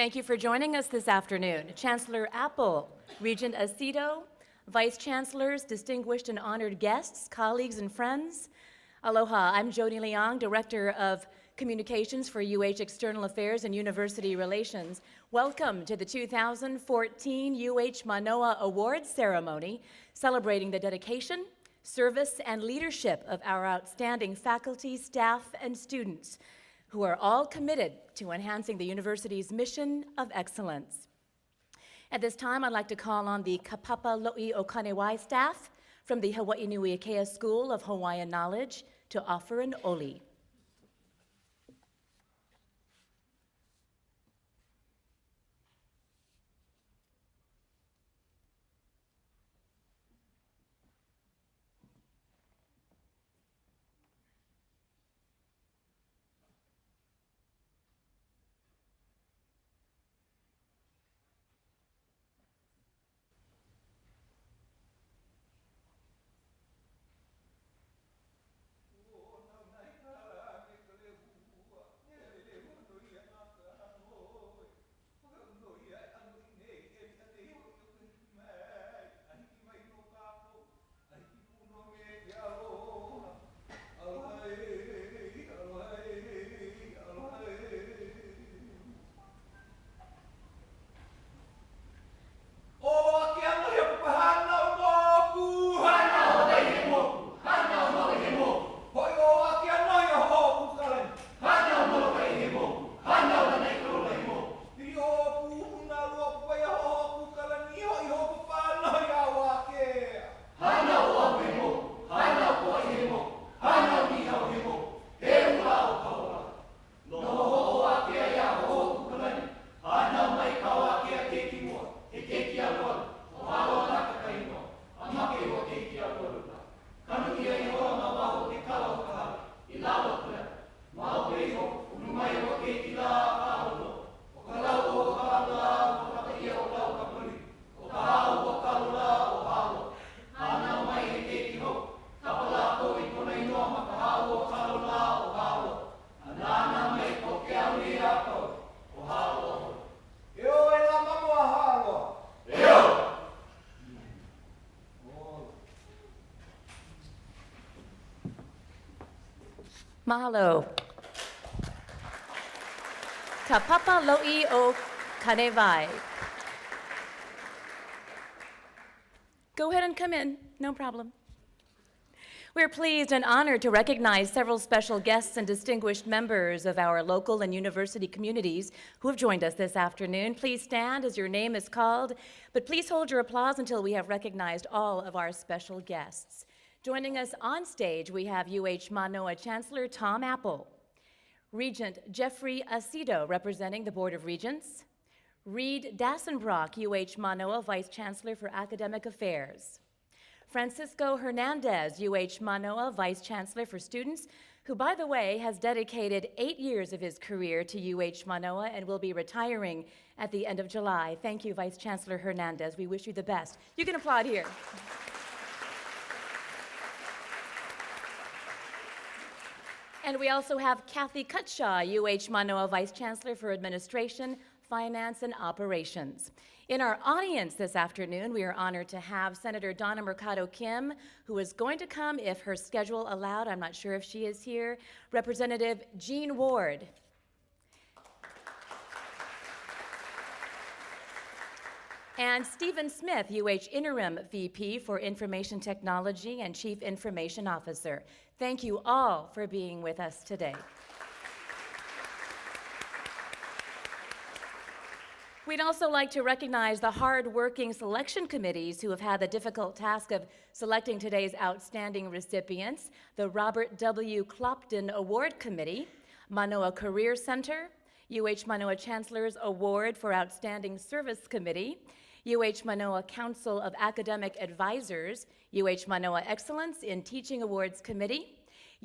Thank you for joining us this afternoon. Chancellor Apple, Regent Aceto, Vice Chancellors, distinguished and honored guests, colleagues and friends. Aloha, I'm Jody Leong, Director of Communications for UH External Affairs and University Relations. Welcome to the 2014 UH Manoa Awards Ceremony, celebrating the dedication, service, and leadership of our outstanding faculty, staff, and students, who are all committed to enhancing the university's mission of excellence. At this time, I'd like to call on the Kapapa Lo'i o Kanewai staff from the Hawaii Nui Akea School of Hawaiian Knowledge to offer an oli. Mahalo. Kapapa Lo'i o Kanewai. Go ahead and come in, no problem. We're pleased and honored to recognize several special guests and distinguished members of our local and university communities who have joined us this afternoon. Please stand as your name is called, but please hold your applause until we have recognized all of our special guests. Joining us on stage, we have UH Manoa Chancellor Tom Apple, Regent Jeffrey Aceto, representing the Board of Regents, Reed Dassenbrock, UH Manoa Vice Chancellor for Academic Affairs, Francisco Hernandez, UH Manoa Vice Chancellor for Students, who, by the way, has dedicated 8 years of his career to UH Manoa and will be retiring at the end of July. Thank you, Vice Chancellor Hernandez. We wish you the best. You can applaud here. And we also have Kathy Cutshaw, UH Manoa Vice Chancellor for Administration, Finance, and Operations. In our audience this afternoon, we are honored to have Senator Donna Mercado Kim, who is going to come if her schedule allowed. I'm not sure if she is here. Representative Jean Ward. And Stephen Smith, UH Interim VP for Information Technology and Chief Information Officer. Thank you all for being with us today. We'd also like to recognize the hard-working selection committees who have had the difficult task of selecting today's outstanding recipients: the Robert W. Clopton Award Committee, Manoa Career Center, UH Manoa Chancellor's Award for Outstanding Service Committee, UH Manoa Council of Academic Advisors, UH Manoa Excellence in Teaching Awards Committee,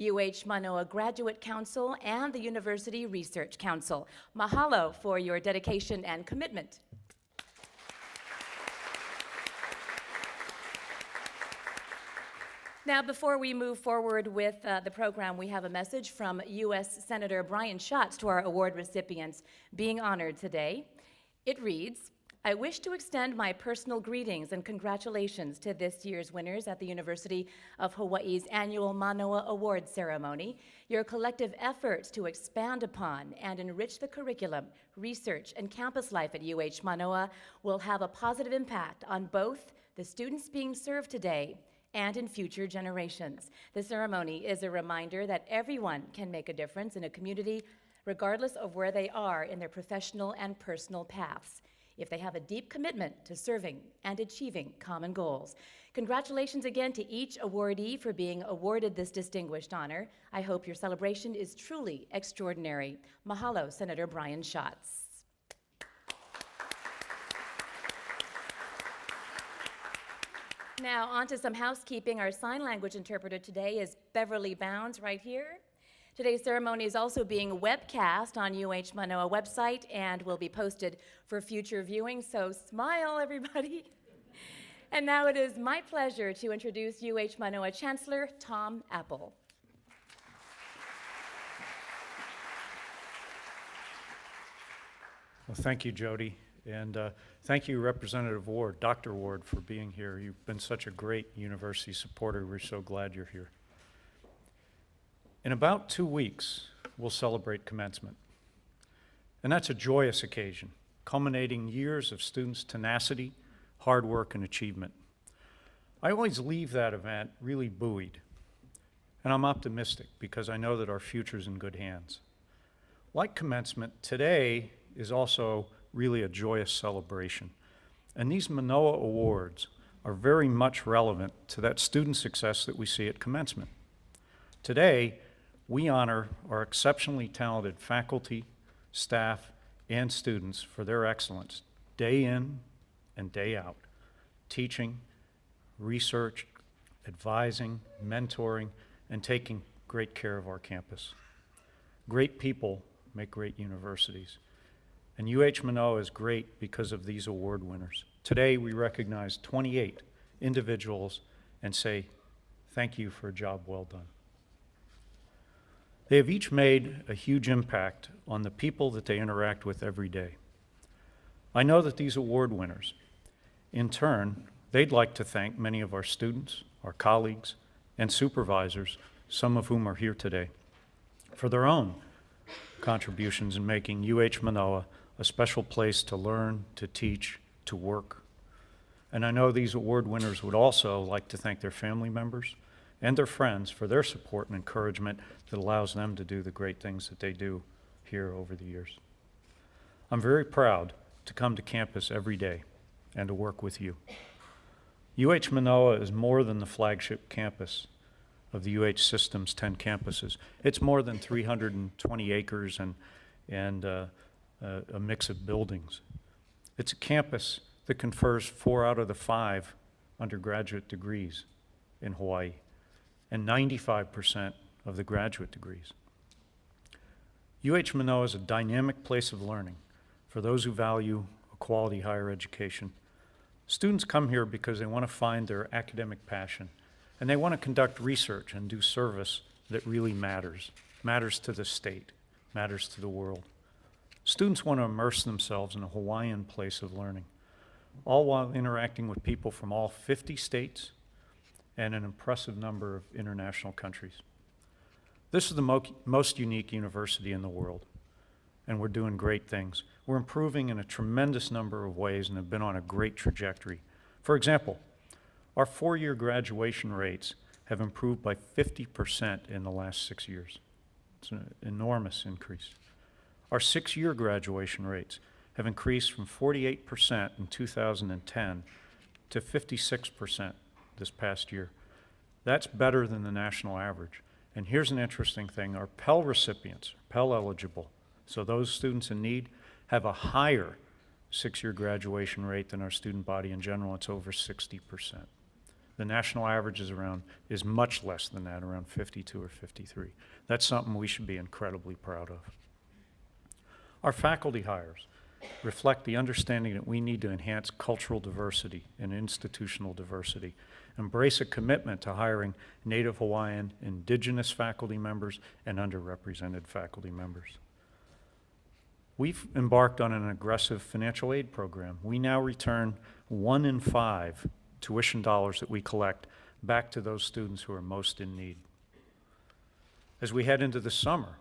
UH Manoa Graduate Council, and the University Research Council. Mahalo for your dedication and commitment. Now, before we move forward with the program, we have a message from U.S. Senator Brian Schatz to our award recipients being honored today. It reads, I wish to extend my personal greetings and congratulations to this year's winners at the University of Hawaii's annual Manoa Awards Ceremony. Your collective efforts to expand upon and enrich the curriculum, research, and campus life at UH Manoa will have a positive impact on both the students being served today and in future generations. The ceremony is a reminder that everyone can make a difference in a community regardless of where they are in their professional and personal paths, if they have a deep commitment to serving and achieving common goals. Congratulations again to each awardee for being awarded this distinguished honor. I hope your celebration is truly extraordinary. Mahalo, Senator Brian Schatz. Now, on to some housekeeping. Our sign language interpreter today is Beverly Bounds right here. Today's ceremony is also being webcast on UH Manoa website and will be posted for future viewing, so smile, everybody. And now it is my pleasure to introduce UH Manoa Chancellor Tom Apple. Well, thank you, Jody, and thank you, Representative Ward, Dr. Ward, for being here. You've been such a great university supporter. We're so glad you're here. In about 2 weeks, we'll celebrate commencement. And that's a joyous occasion, culminating years of students' tenacity, hard work, and achievement. I always leave that event really buoyed, and I'm optimistic because I know that our future's in good hands. Like commencement, today is also really a joyous celebration. And these Manoa Awards are very much relevant to that student success that we see at commencement. Today, we honor our exceptionally talented faculty, staff, and students for their excellence day in and day out, teaching, research, advising, mentoring, and taking great care of our campus. Great people make great universities. And UH Manoa is great because of these award winners. Today, we recognize 28 individuals and say, thank you for a job well done. They have each made a huge impact on the people that they interact with every day. I know that these award winners, in turn, they'd like to thank many of our students, our colleagues, and supervisors, some of whom are here today, for their own contributions in making UH Manoa a special place to learn, to teach, to work. And I know these award winners would also like to thank their family members and their friends for their support and encouragement that allows them to do the great things that they do here over the years. I'm very proud to come to campus every day and to work with you. UH Manoa is more than the flagship campus of the UH system's 10 campuses. It's more than 320 acres and a mix of buildings. It's a campus that confers 4 out of the 5 undergraduate degrees in Hawaii, and 95% of the graduate degrees. UH Manoa is a dynamic place of learning for those who value a quality higher education. Students come here because they want to find their academic passion, and they want to conduct research and do service that really matters to the state, matters to the world. Students want to immerse themselves in a Hawaiian place of learning, all while interacting with people from all 50 states and an impressive number of international countries. This is the most unique university in the world, and we're doing great things. We're improving in a tremendous number of ways and have been on a great trajectory. For example, our 4-year graduation rates have improved by 50% in the last 6 years. It's an enormous increase. Our 6-year graduation rates have increased from 48% in 2010 to 56% this past year. That's better than the national average. And here's an interesting thing. Our Pell recipients, Pell eligible, so those students in need, have a higher 6-year graduation rate than our student body in general. It's over 60%. The national average is much less than that, around 52 or 53. That's something we should be incredibly proud of. Our faculty hires reflect the understanding that we need to enhance cultural diversity and institutional diversity, embrace a commitment to hiring Native Hawaiian, Indigenous faculty members, and underrepresented faculty members. We've embarked on an aggressive financial aid program. We now return 1 in 5 tuition dollars that we collect back to those students who are most in need. As we head into the summer,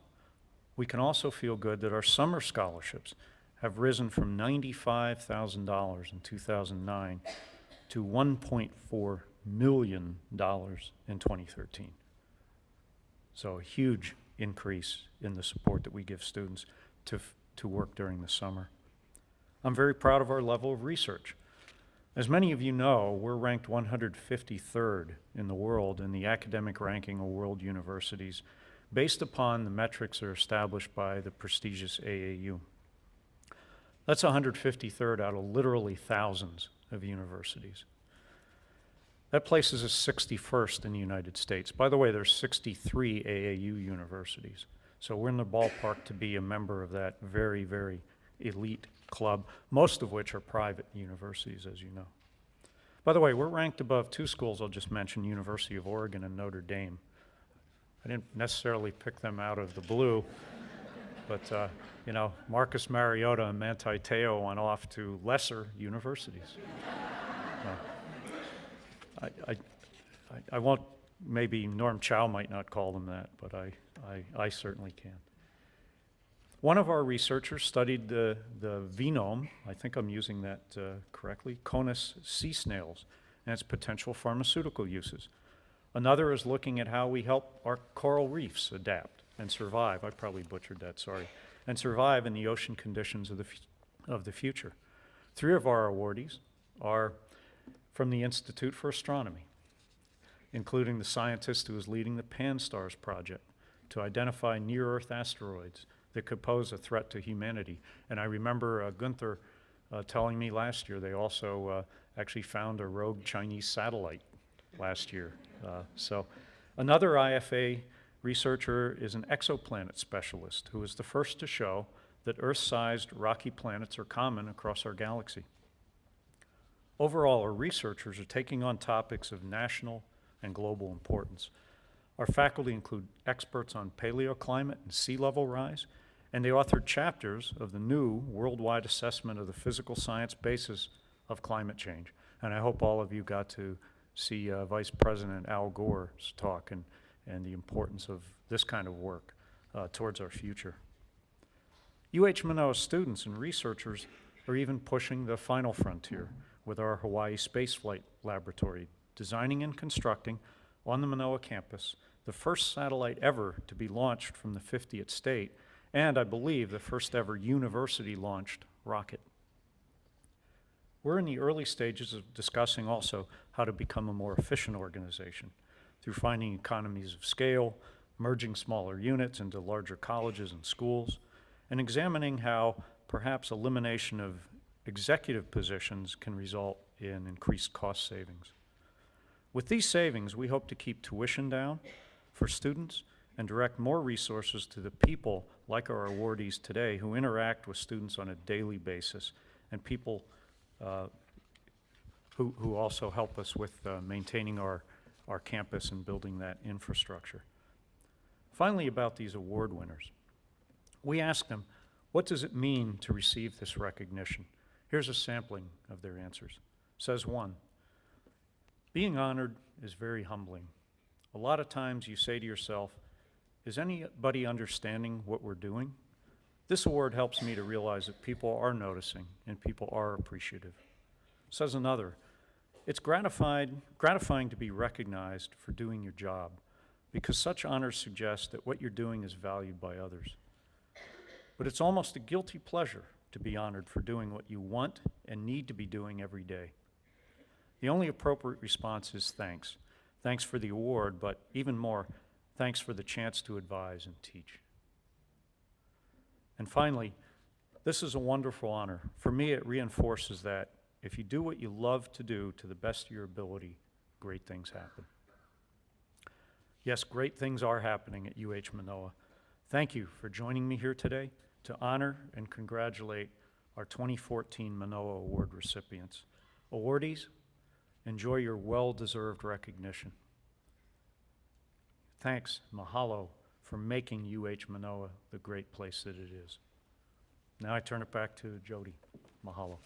we can also feel good that our summer scholarships have risen from $95,000 in 2009 to $1.4 million in 2013. So a huge increase in the support that we give students to work during the summer. I'm very proud of our level of research. As many of you know, we're ranked 153rd in the world in the academic ranking of world universities based upon the metrics that are established by the prestigious AAU. That's 153rd out of literally thousands of universities. That places us 61st in the United States. By the way, there's 63 AAU universities. So we're in the ballpark to be a member of that very, very elite club, most of which are private universities, as you know. By the way, we're ranked above 2 schools I'll just mention, University of Oregon and Notre Dame. I didn't necessarily pick them out of the blue, but you know, Marcus Mariota and Manti Te'o went off to lesser universities. I won't, maybe Norm Chow might not call them that, but I certainly can. One of our researchers studied the venome, I think I'm using that correctly, Conus sea snails and its potential pharmaceutical uses. Another is looking at how we help our coral reefs adapt and survive. I probably butchered that, sorry. And survive in the ocean conditions of the future. 3 of our awardees are from the Institute for Astronomy, including the scientist who is leading the Pan-STARRS project to identify near-Earth asteroids that could pose a threat to humanity. And I remember Gunther telling me last year they also actually found a rogue Chinese satellite last year. So another IFA researcher is an exoplanet specialist who is the first to show that Earth-sized rocky planets are common across our galaxy. Overall, our researchers are taking on topics of national and global importance. Our faculty include experts on paleoclimate and sea level rise, and they authored chapters of the new worldwide assessment of the physical science basis of climate change. And I hope all of you got to see Vice President Al Gore's talk and the importance of this kind of work towards our future. UH Manoa students and researchers are even pushing the final frontier with our Hawaii Spaceflight Laboratory, designing and constructing on the Manoa campus the first satellite ever to be launched from the 50th state, and I believe the first ever university-launched rocket. We're in the early stages of discussing also how to become a more efficient organization through finding economies of scale, merging smaller units into larger colleges and schools, and examining how perhaps elimination of executive positions can result in increased cost savings. With these savings, we hope to keep tuition down for students and direct more resources to the people like our awardees today who interact with students on a daily basis and people who also help us with maintaining our campus and building that infrastructure. Finally, about these award winners. We asked them, what does it mean to receive this recognition? Here's a sampling of their answers. Says 1, being honored is very humbling. A lot of times you say to yourself, is anybody understanding what we're doing? This award helps me to realize that people are noticing and people are appreciative. Says another, it's gratifying to be recognized for doing your job because such honors suggest that what you're doing is valued by others. But it's almost a guilty pleasure to be honored for doing what you want and need to be doing every day. The only appropriate response is thanks. Thanks for the award, but even more, thanks for the chance to advise and teach. And finally, this is a wonderful honor. For me, it reinforces that if you do what you love to do to the best of your ability, great things happen. Yes, great things are happening at UH Manoa. Thank you for joining me here today to honor and congratulate our 2014 Manoa Award recipients. Awardees, enjoy your well-deserved recognition. Thanks, mahalo, for making UH Manoa the great place that it is. Now I turn it back to Jody. Mahalo.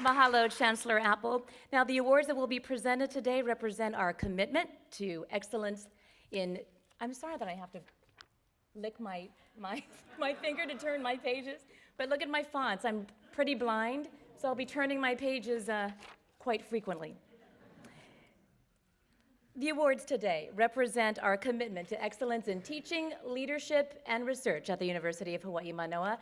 Mahalo, Chancellor Apple. Now, the awards that will be presented today represent our commitment to excellence in, I'm sorry that I have to lick my finger to turn my pages, but look at my fonts. I'm pretty blind, so I'll be turning my pages quite frequently. The awards today represent our commitment to excellence in teaching, leadership, and research at the University of Hawaii, Manoa.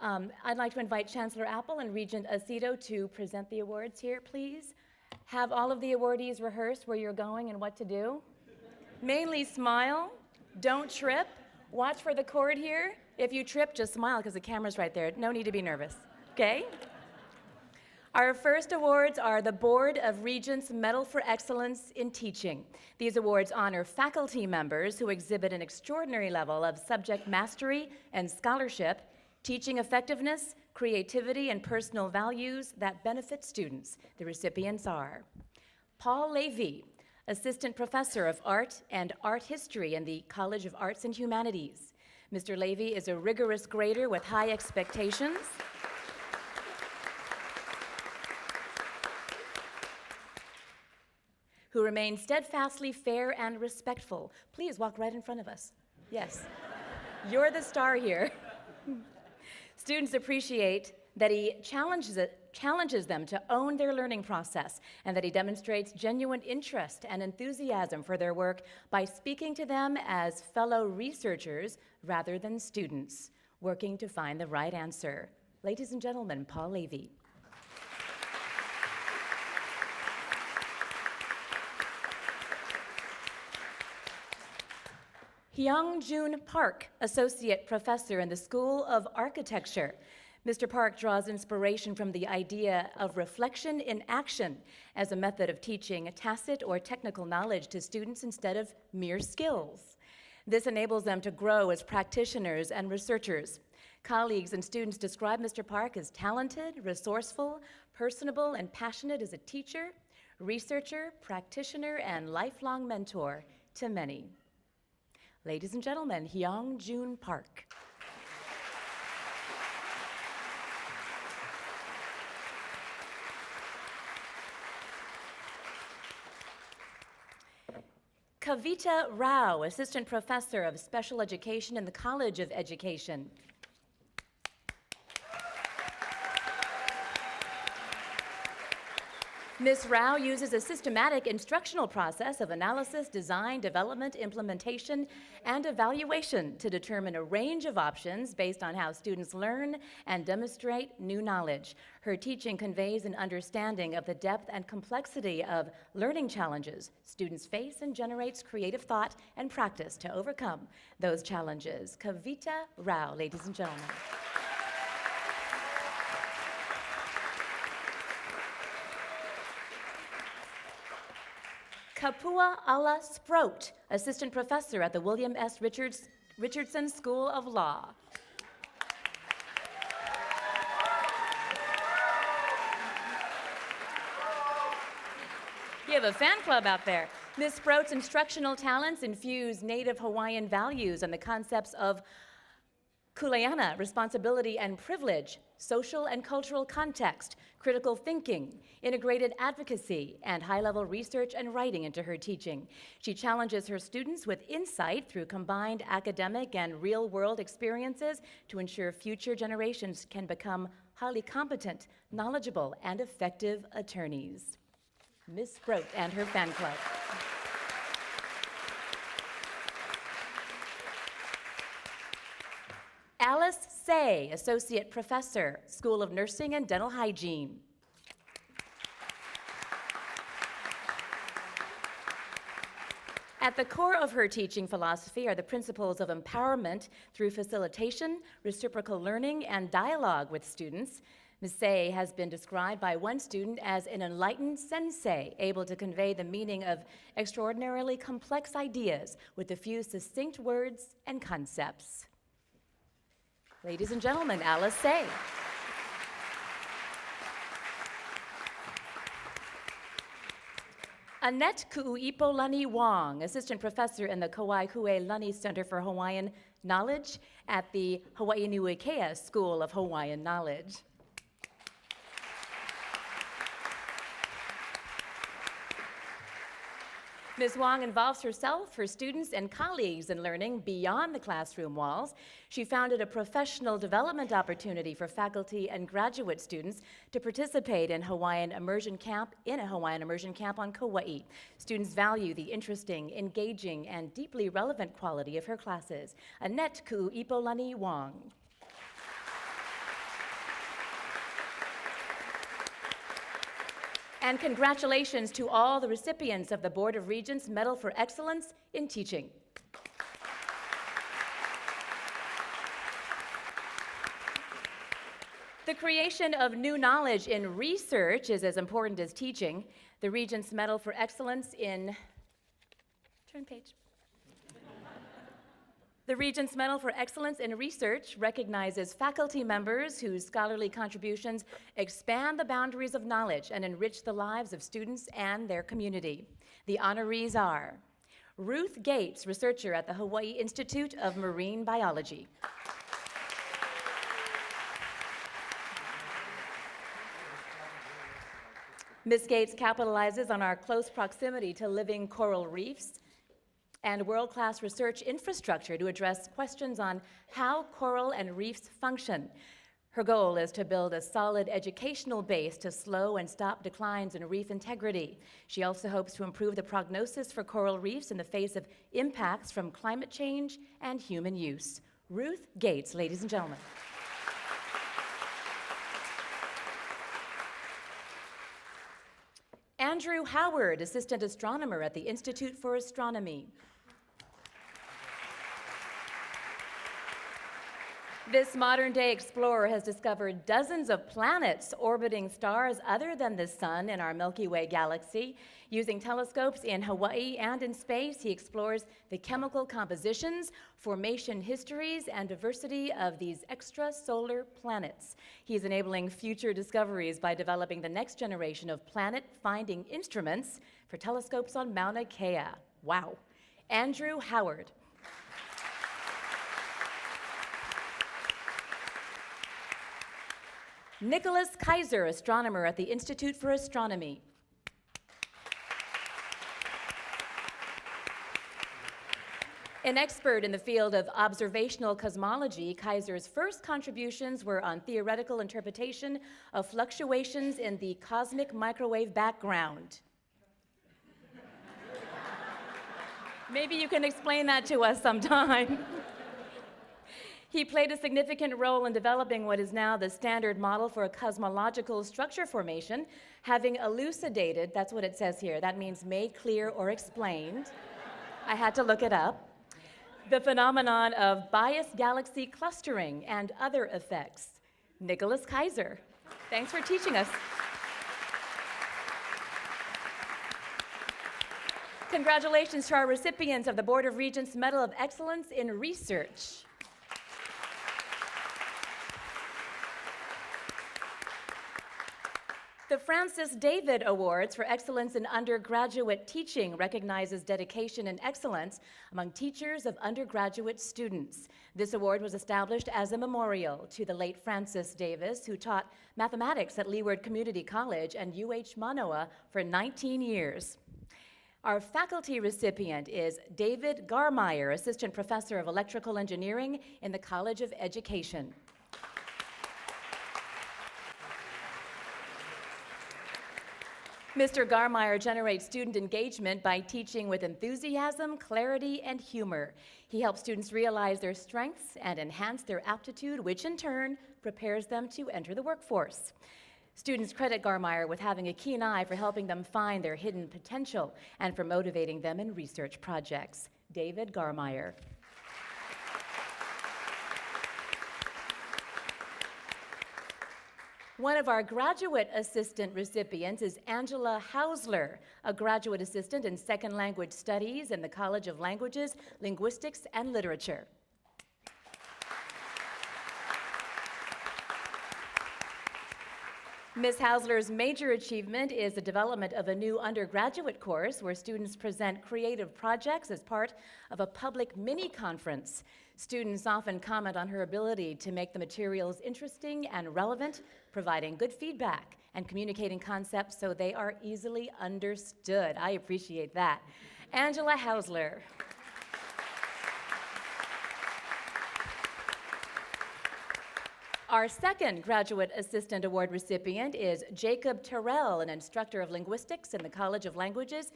I'd like to invite Chancellor Apple and Regent Aceto to present the awards here, please. Have all of the awardees rehearse where you're going and what to do. Mainly smile, don't trip, watch for the cord here. If you trip, just smile because the camera's right there. No need to be nervous, okay? Our first awards are the Board of Regents Medal for Excellence in Teaching. These awards honor faculty members who exhibit an extraordinary level of subject mastery and scholarship, teaching effectiveness, creativity, and personal values that benefit students. The recipients are Paul Levy, Assistant Professor of Art and Art History in the College of Arts and Humanities. Mr. Levy is a rigorous grader with high expectations. Who remains steadfastly fair and respectful. Please walk right in front of us. Yes, you're the star here. Students appreciate that he challenges them to own their learning process and that he demonstrates genuine interest and enthusiasm for their work by speaking to them as fellow researchers rather than students, working to find the right answer. Ladies and gentlemen, Paul Levy. Hyung-Jun Park, Associate Professor in the School of Architecture. Mr. Park draws inspiration from the idea of reflection in action as a method of teaching tacit or technical knowledge to students instead of mere skills. This enables them to grow as practitioners and researchers. Colleagues and students describe Mr. Park as talented, resourceful, personable, and passionate as a teacher, researcher, practitioner, and lifelong mentor to many. Ladies and gentlemen, Hyung-Jun Park. Kavita Rao, Assistant Professor of Special Education in the College of Education. Ms. Rao uses a systematic instructional process of analysis, design, development, implementation, and evaluation to determine a range of options based on how students learn and demonstrate new knowledge. Her teaching conveys an understanding of the depth and complexity of learning challenges students face and generates creative thought and practice to overcome those challenges. Kavita Rao, ladies and gentlemen. Kapua Ala Sprout, Assistant Professor at the William S. Richardson School of Law. You have a fan club out there. Ms. Sprout's instructional talents infuse Native Hawaiian values and the concepts of kuleana, responsibility and privilege, social and cultural context, critical thinking, integrated advocacy, and high-level research and writing into her teaching. She challenges her students with insight through combined academic and real-world experiences to ensure future generations can become highly competent, knowledgeable, and effective attorneys. Ms. Sprout and her fan club. Alice Say, Associate Professor, School of Nursing and Dental Hygiene. At the core of her teaching philosophy are the principles of empowerment through facilitation, reciprocal learning, and dialogue with students. Ms. Say has been described by one student as an enlightened sensei, able to convey the meaning of extraordinarily complex ideas with a few succinct words and concepts. Ladies and gentlemen, Alice Say. Annette Ku'uipolani Wong, Assistant Professor in the Kauai-Kue-Lani Center for Hawaiian Knowledge at the Hawaii Nu'ekea School of Hawaiian Knowledge. Ms. Wong involves herself, her students, and colleagues in learning beyond the classroom walls. She founded a professional development opportunity for faculty and graduate students to participate in a Hawaiian immersion camp on Kauai. Students value the interesting, engaging, and deeply relevant quality of her classes. Annette Ku'uipolani Wong. And congratulations to all the recipients of the Board of Regents Medal for Excellence in Teaching. The creation of new knowledge in research is as important as teaching. The Regents Medal for Excellence in, turn page. The Regents Medal for Excellence in Research recognizes faculty members whose scholarly contributions expand the boundaries of knowledge and enrich the lives of students and their community. The honorees are Ruth Gates, researcher at the Hawaii Institute of Marine Biology. Ms. Gates capitalizes on our close proximity to living coral reefs and world-class research infrastructure to address questions on how coral and reefs function. Her goal is to build a solid educational base to slow and stop declines in reef integrity. She also hopes to improve the prognosis for coral reefs in the face of impacts from climate change and human use. Ruth Gates, ladies and gentlemen. Andrew Howard, assistant astronomer at the Institute for Astronomy. This modern-day explorer has discovered dozens of planets orbiting stars other than the sun in our Milky Way galaxy. Using telescopes in Hawaii and in space, he explores the chemical compositions, formation histories, and diversity of these extrasolar planets. He's enabling future discoveries by developing the next generation of planet-finding instruments for telescopes on Mauna Kea. Wow. Andrew Howard. Nicholas Kaiser, astronomer at the Institute for Astronomy. An expert in the field of observational cosmology, Kaiser's first contributions were on theoretical interpretation of fluctuations in the cosmic microwave background. Maybe you can explain that to us sometime. He played a significant role in developing what is now the standard model for a cosmological structure formation, having elucidated, that's what it says here, that means made clear or explained. I had to look it up. The phenomenon of biased galaxy clustering and other effects. Nicholas Kaiser, thanks for teaching us. Congratulations to our recipients of the Board of Regents Medal of Excellence in Research. The Francis David Awards for Excellence in Undergraduate Teaching recognizes dedication and excellence among teachers of undergraduate students. This award was established as a memorial to the late Francis Davis, who taught mathematics at Leeward Community College and UH Manoa for 19 years. Our faculty recipient is David Garmeyer, Assistant Professor of Electrical Engineering in the College of Education. Mr. Garmeyer generates student engagement by teaching with enthusiasm, clarity, and humor. He helps students realize their strengths and enhance their aptitude, which in turn prepares them to enter the workforce. Students credit Garmeyer with having a keen eye for helping them find their hidden potential and for motivating them in research projects. David Garmeyer. One of our graduate assistant recipients is Angela Hausler, a graduate assistant in second language studies in the College of Languages, Linguistics, and Literature. Ms. Hausler's major achievement is the development of a new undergraduate course where students present creative projects as part of a public mini-conference. Students often comment on her ability to make the materials interesting and relevant, providing good feedback and communicating concepts so they are easily understood. I appreciate that. Angela Hausler. Our second Graduate Assistant Award recipient is Jacob Terrell, an instructor of linguistics in the College of Languages,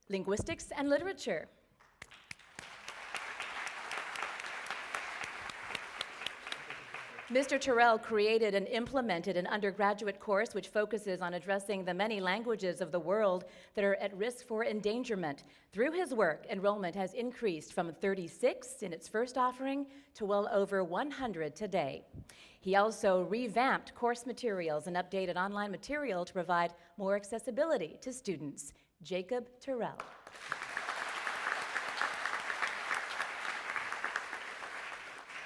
Linguistics and Literature. Mr. Terrell created and implemented an undergraduate course which focuses on addressing the many languages of the world that are at risk for endangerment. Through his work, enrollment has increased from 36 in its first offering to well over 100 today. He also revamped course materials and updated online material to provide more accessibility to students. Jacob Terrell.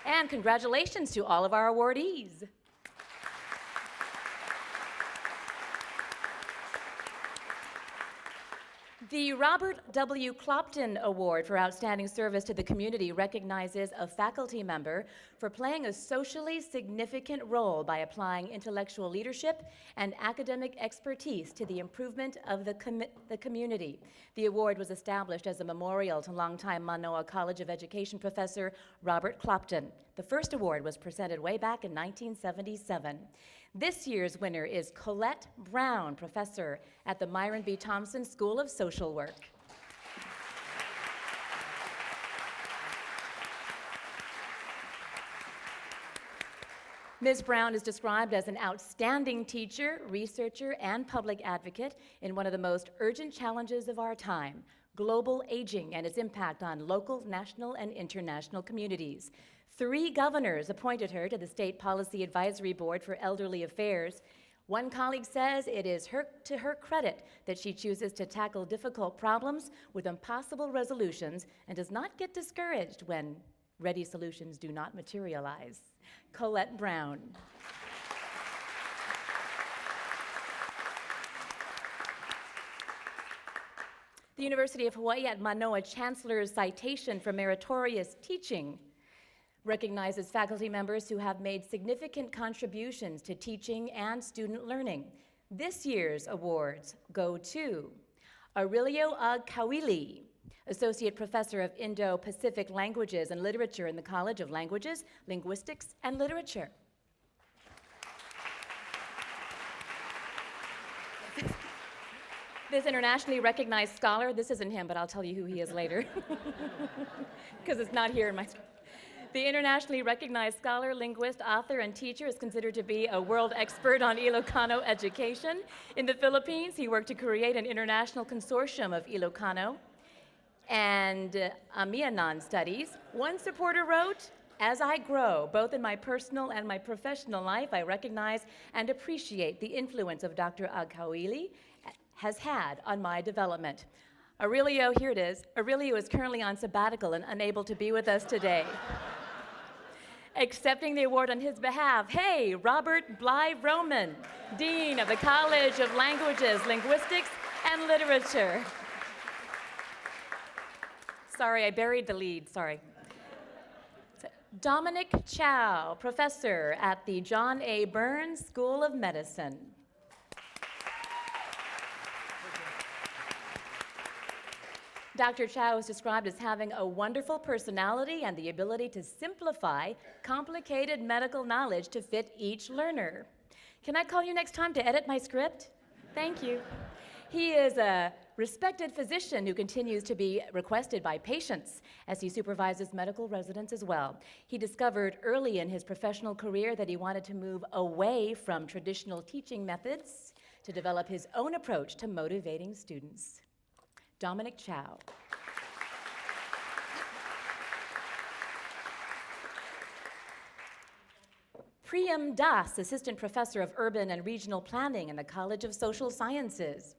And congratulations to all of our awardees. The Robert W. Clopton Award for Outstanding Service to the Community recognizes a faculty member for playing a socially significant role by applying intellectual leadership and academic expertise to the improvement of the community. The award was established as a memorial to longtime Manoa College of Education professor Robert Clopton. The first award was presented way back in 1977. This year's winner is Colette Brown, professor at the Myron B. Thompson School of Social Work. Ms. Brown is described as an outstanding teacher, researcher, and public advocate in one of the most urgent challenges of our time, global aging and its impact on local, national, and international communities. 3 governors appointed her to the State Policy Advisory Board for Elderly Affairs. One colleague says it is to her credit that she chooses to tackle difficult problems with impossible resolutions and does not get discouraged when ready solutions do not materialize. Colette Brown. The University of Hawaii at Manoa Chancellor's citation for meritorious teaching recognizes faculty members who have made significant contributions to teaching and student learning. This year's awards go to Aurelio Agkawili, Associate Professor of Indo-Pacific Languages and Literature in the College of Languages, Linguistics, and Literature. This internationally recognized scholar, this isn't him, but I'll tell you who he is later, because it's not here in my script. The internationally recognized scholar, linguist, author, and teacher is considered to be a world expert on Ilocano education. In the Philippines, he worked to create an international consortium of Ilocano and Amianan studies. One supporter wrote, "As I grow, both in my personal and my professional life, I recognize and appreciate the influence of Dr. Agkawili has had on my development." Aurelio, here it is. Aurelio is currently on sabbatical and unable to be with us today. Accepting the award on his behalf, hey, Robert Blythe Roman, Dean of the College of Languages, Linguistics, and Literature. Sorry, I buried the lead, sorry. Dominic Chow, professor at the John A. Burns School of Medicine. Dr. Chow is described as having a wonderful personality and the ability to simplify complicated medical knowledge to fit each learner. Can I call you next time to edit my script? Thank you. He is a respected physician who continues to be requested by patients as he supervises medical residents as well. He discovered early in his professional career that he wanted to move away from traditional teaching methods to develop his own approach to motivating students. Dominic Chow. Priyam Das, Assistant Professor of Urban and Regional Planning in the College of Social Sciences.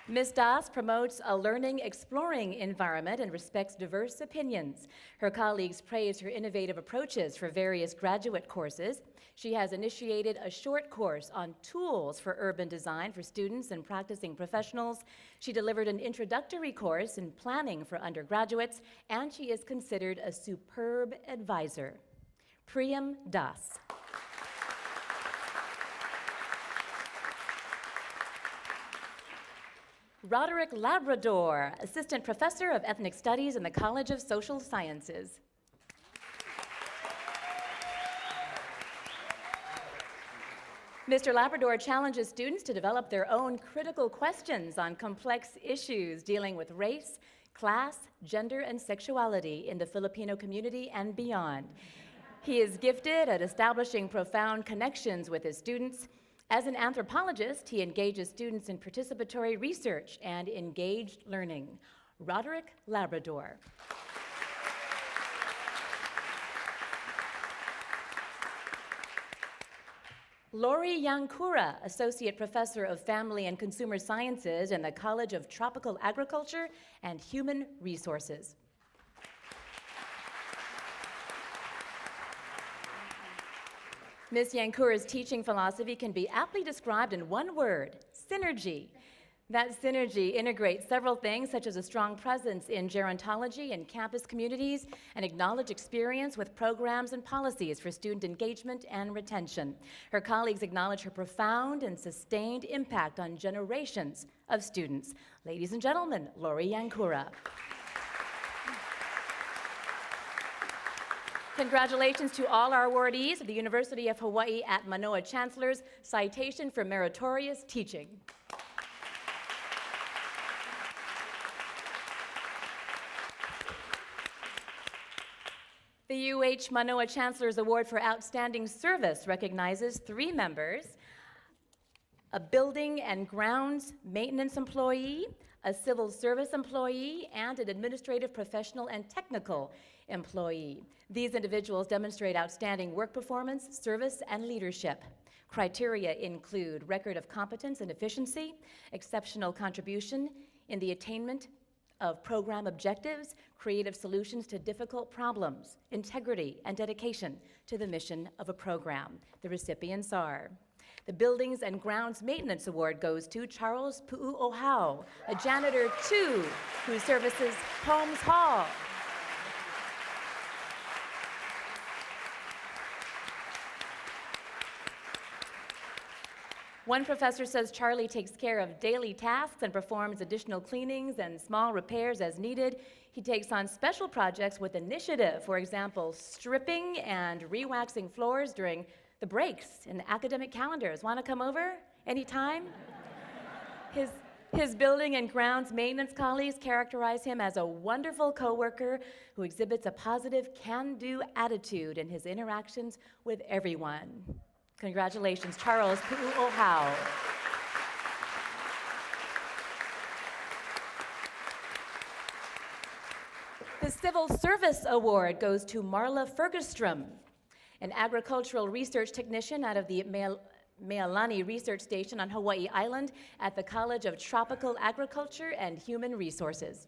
Ms. Das promotes a learning, exploring environment and respects diverse opinions. Her colleagues praise her innovative approaches for various graduate courses. She has initiated a short course on tools for urban design for students and practicing professionals. She delivered an introductory course in planning for undergraduates, and she is considered a superb advisor. Priyam Das. Roderick Labrador, Assistant Professor of Ethnic Studies in the College of Social Sciences. Mr. Labrador challenges students to develop their own critical questions on complex issues dealing with race, class, gender, and sexuality in the Filipino community and beyond. He is gifted at establishing profound connections with his students. As an anthropologist, he engages students in participatory research and engaged learning. Roderick Labrador. Lori Yankura, Associate Professor of Family and Consumer Sciences in the College of Tropical Agriculture and Human Resources. Ms. Yankura's teaching philosophy can be aptly described in one word: synergy. That synergy integrates several things, such as a strong presence in gerontology and campus communities, and acknowledged experience with programs and policies for student engagement and retention. Her colleagues acknowledge her profound and sustained impact on generations of students. Ladies and gentlemen, Lori Yankura. Congratulations to all our awardees of the University of Hawaii at Manoa Chancellor's Citation for Meritorious Teaching. The UH Manoa Chancellor's Award for Outstanding Service recognizes 3 members: a building and grounds maintenance employee, a civil service employee, and an administrative, professional, and technical employee. These individuals demonstrate outstanding work performance, service, and leadership. Criteria include record of competence and efficiency, exceptional contribution in the attainment of program objectives, creative solutions to difficult problems, integrity, and dedication to the mission of a program. The recipients are: the Buildings and Grounds Maintenance Award goes to Charles Pu'uohau, a janitor 2 who services Holmes Hall. One professor says Charlie takes care of daily tasks and performs additional cleanings and small repairs as needed. He takes on special projects with initiative, for example, stripping and re-waxing floors during the breaks in the academic calendars. Want to come over anytime? His building and grounds maintenance colleagues characterize him as a wonderful coworker who exhibits a positive can-do attitude in his interactions with everyone. Congratulations, Charles Pu'uohau. The Civil Service Award goes to Marla Fergestrom, an agricultural research technician out of the Mealani Research Station on Hawaii Island at the College of Tropical Agriculture and Human Resources.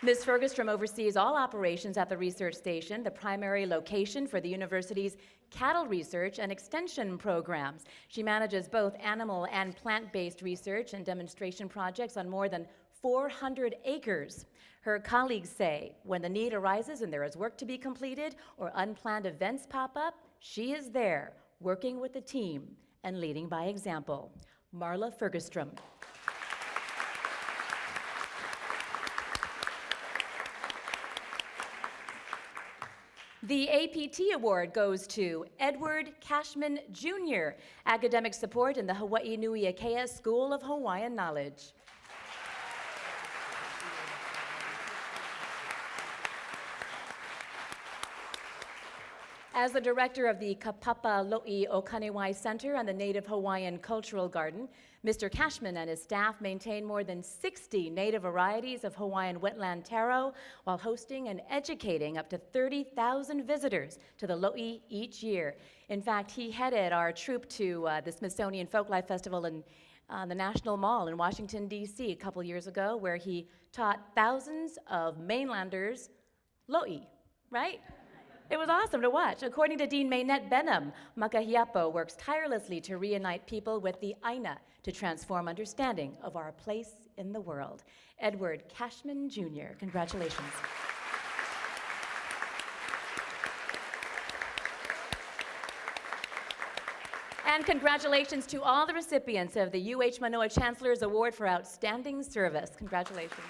Ms. Fergestrom oversees all operations at the research station, the primary location for the university's cattle research and extension programs. She manages both animal and plant-based research and demonstration projects on more than 400 acres. Her colleagues say when the need arises and there is work to be completed or unplanned events pop up, she is there, working with the team and leading by example. Marla Fergestrom. The APT Award goes to Edward Cashman, Jr., Academic Support in the Hawaii Nui Akea School of Hawaiian Knowledge. As the director of the Kapapa Lo'i Okanewai Center and the Native Hawaiian Cultural Garden, Mr. Cashman and his staff maintain more than 60 native varieties of Hawaiian wetland taro while hosting and educating up to 30,000 visitors to the Lo'i each year. In fact, he headed our troop to the Smithsonian Folklife Festival in the National Mall in Washington, D.C. a couple years ago, where he taught thousands of mainlanders Lo'i, right? It was awesome to watch. According to Dean Mainette Benham, Makahiapo works tirelessly to reunite people with the Aina to transform understanding of our place in the world. Edward Cashman, Jr., congratulations. And congratulations to all the recipients of the UH Manoa Chancellor's Award for Outstanding Service. Congratulations.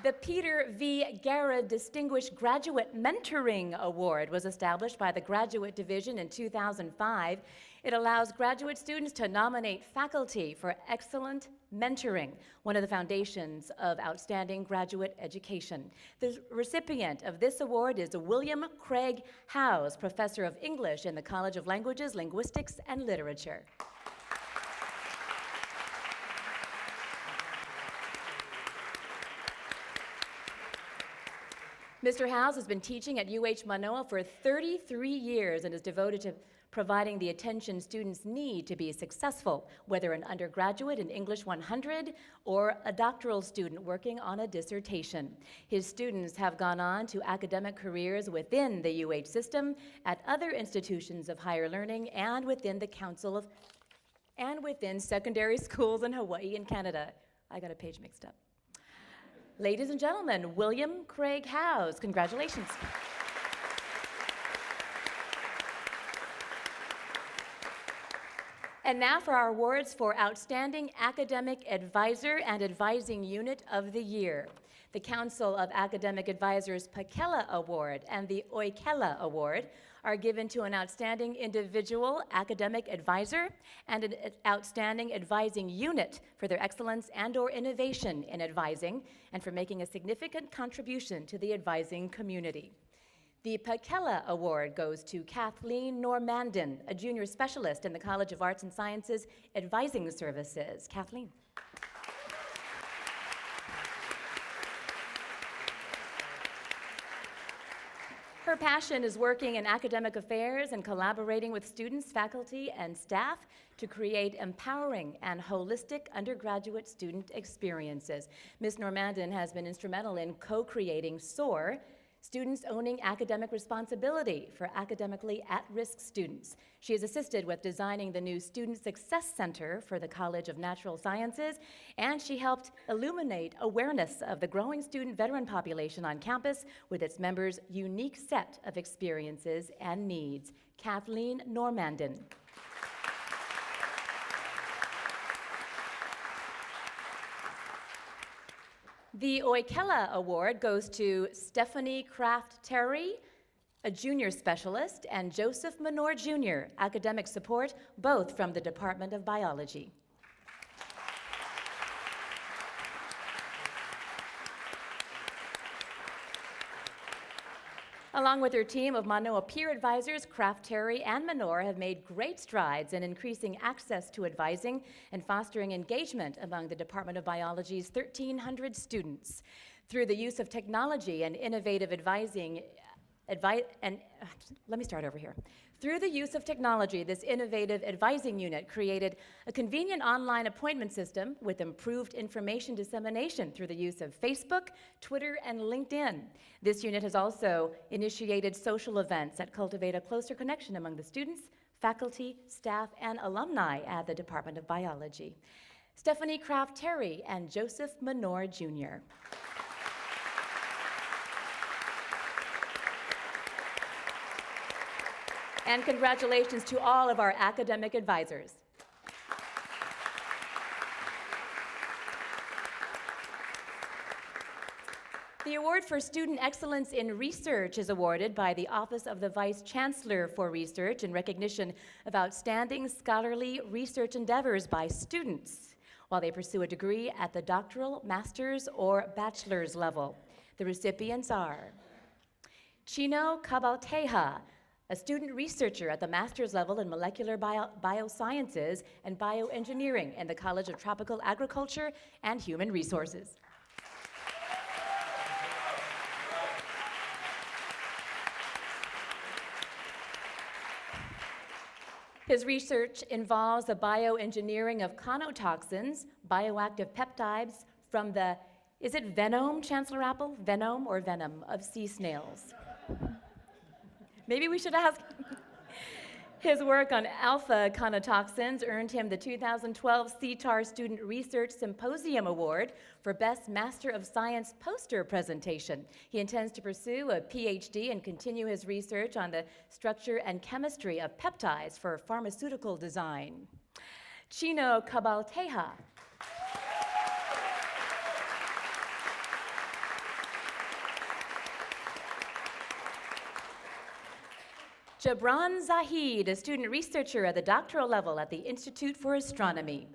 The Peter V. Guerra Distinguished Graduate Mentoring Award was established by the Graduate Division in 2005. It allows graduate students to nominate faculty for excellent mentoring, one of the foundations of outstanding graduate education. The recipient of this award is William Craig Howes, Professor of English in the College of Languages, Linguistics, and Literature. Mr. Howes has been teaching at UH Manoa for 33 years and is devoted to providing the attention students need to be successful, whether an undergraduate in English 100 or a doctoral student working on a dissertation. His students have gone on to academic careers within the UH system, at other institutions of higher learning, and within the and within secondary schools in Hawaii and Canada. I got a page mixed up. Ladies and gentlemen, William Craig Howes, congratulations. And now for our awards for Outstanding Academic Advisor and Advising Unit of the Year. The Council of Academic Advisors Pakela Award and the Oikela Award are given to an outstanding individual academic advisor and an outstanding advising unit for their excellence and/or innovation in advising and for making a significant contribution to the advising community. The Pakela Award goes to Kathleen Normandin, a junior specialist in the College of Arts and Sciences Advising Services. Kathleen. Her passion is working in academic affairs and collaborating with students, faculty, and staff to create empowering and holistic undergraduate student experiences. Ms. Normandin has been instrumental in co-creating SOAR, Students Owning Academic Responsibility for Academically At-Risk Students. She has assisted with designing the new Student Success Center for the College of Natural Sciences, and she helped illuminate awareness of the growing student veteran population on campus with its members' unique set of experiences and needs. Kathleen Normandin. The Oikela Award goes to Stephanie Kraft Terry, a junior specialist, and Joseph Menor Jr., academic support, both from the Department of Biology. Along with her team of Manoa peer advisors, Kraft Terry and Menor have made great strides in increasing access to advising and fostering engagement among the Department of Biology's 1,300 students. Through the use of technology and innovative Through the use of technology, this innovative advising unit created a convenient online appointment system with improved information dissemination through the use of Facebook, Twitter, and LinkedIn. This unit has also initiated social events that cultivate a closer connection among the students, faculty, staff, and alumni at the Department of Biology. Stephanie Kraft Terry and Joseph Menor Jr. And congratulations to all of our academic advisors. The award for Student Excellence in Research is awarded by the Office of the Vice Chancellor for Research in recognition of outstanding scholarly research endeavors by students. while they pursue a degree at the doctoral, master's, or bachelor's level. The recipients are Chino Cabalteja, a student researcher at the master's level in molecular biosciences and bioengineering in the College of Tropical Agriculture and Human Resources. His research involves the bioengineering of conotoxins, bioactive peptides from the, is it venom, Chancellor Apple? Venom or venom of sea snails? Maybe we should ask. His work on alpha conotoxins earned him the 2012 CTAR Student Research Symposium Award for Best Master of Science poster presentation. He intends to pursue a PhD and continue his research on the structure and chemistry of peptides for pharmaceutical design. Chino Cabalteja. Jabran Zahid, a student researcher at the doctoral level at the Institute for Astronomy.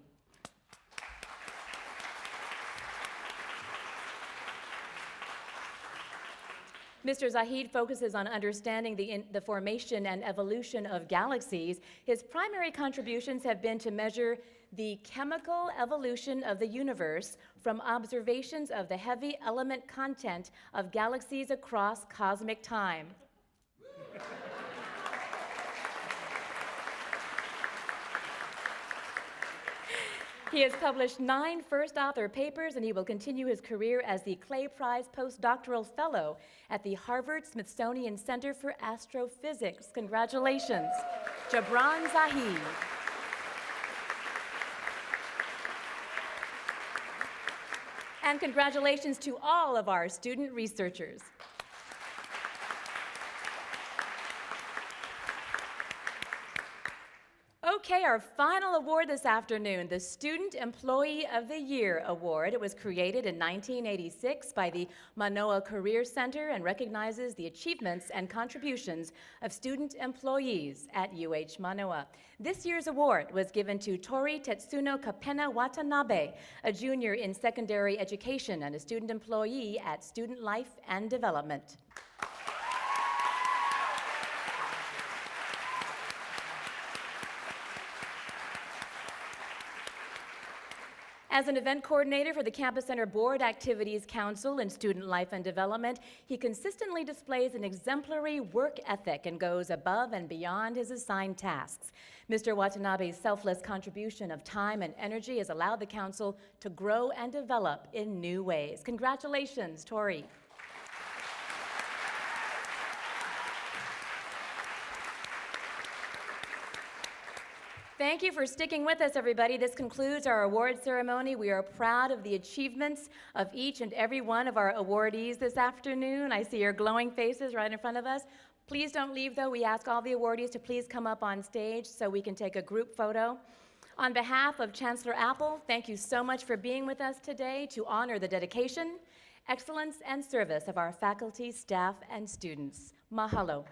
Mr. Zahid focuses on understanding the formation and evolution of galaxies. His primary contributions have been to measure the chemical evolution of the universe from observations of the heavy element content of galaxies across cosmic time. He has published 9 first author papers, and he will continue his career as the Clay Prize Postdoctoral Fellow at the Harvard-Smithsonian Center for Astrophysics. Congratulations, Jabran Zahid. And congratulations to all of our student researchers. Okay, our final award this afternoon, the Student Employee of the Year Award. It was created in 1986 by the Manoa Career Center and recognizes the achievements and contributions of student employees at UH Manoa. This year's award was given to Tori Tetsuno Kapena Watanabe, a junior in secondary education and a student employee at Student Life and Development. As an event coordinator for the Campus Center Board Activities Council in Student Life and Development, he consistently displays an exemplary work ethic and goes above and beyond his assigned tasks. Mr. Watanabe's selfless contribution of time and energy has allowed the council to grow and develop in new ways. Congratulations, Tori. Thank you for sticking with us, everybody. This concludes our award ceremony. We are proud of the achievements of each and every one of our awardees this afternoon. I see your glowing faces right in front of us. Please don't leave, though. We ask all the awardees to please come up on stage so we can take a group photo. On behalf of Chancellor Apple, thank you so much for being with us today to honor the dedication, excellence, and service of our faculty, staff, and students. Mahalo.